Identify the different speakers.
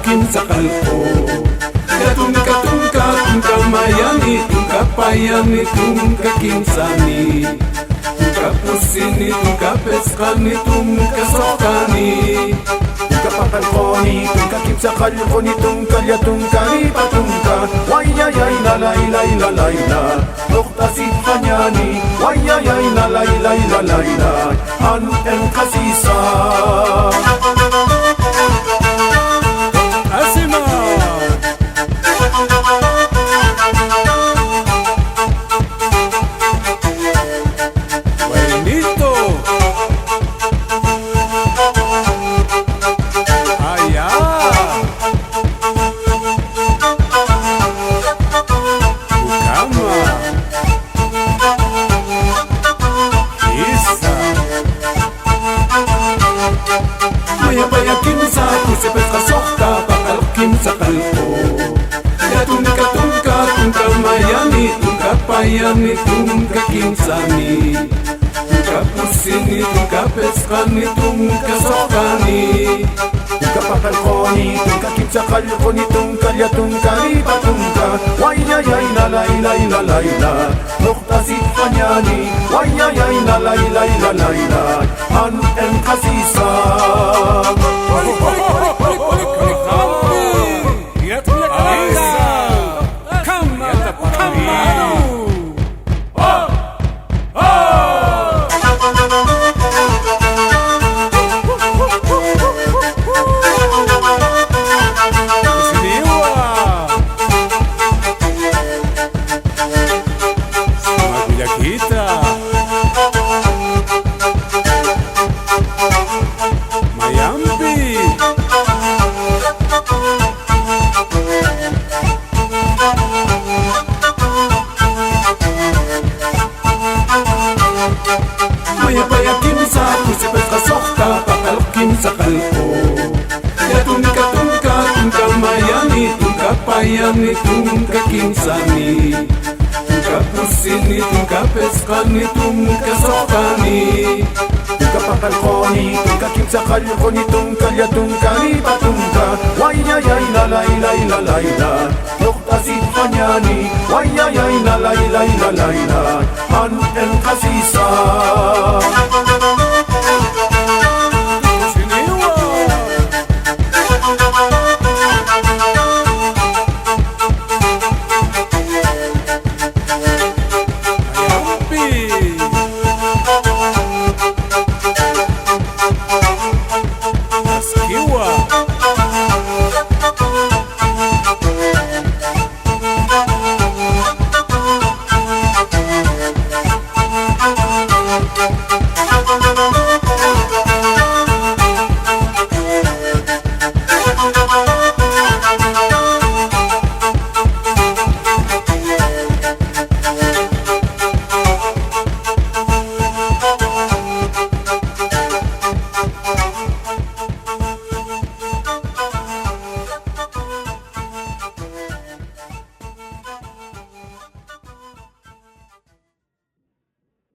Speaker 1: pakalkin sa kalpo. Tungka tungka tungka mayani, tungka payani, tungka kinsani, tungka pusini, tungka peskani, tungka sokani, tungka pakalkoni, tungka kipsakalkoni, tungka ya tungka lipa tungka. Wayayay la lay lay la lay la, nokta si kanyani. Wayayay la lay lay la lay la, antem kasisa. Mayapayakin sa kusipet kasokta, pakalkin sa kalpo. Tungka tungka tungka mayani, tungka payani, tungka kinsani, tungka pusini, tungka peskani, tungka sokani, tungka pakalkoni, tungka kipsakalkoni, tungka ya tungka lipa tungka. Wayayay la lay lay la lay la, nokta si kanyani. Wayayay la lay lay la lay la, antem kasisa. Mayapayakin sa kusipet kasokta, pakalkin sa kalpo. Tungka tungka tungka mayani, tungka payani, tungka kinsani, tungka pusini, tungka peskani, tungka sokani, tungka pakalkoni, tungka kipsakalkoni, tungka ya tungka lipa tungka. Wayayay la lay lay la lay la, nokta si kanyani. Wayayay la lay lay la lay la, antem kasisa.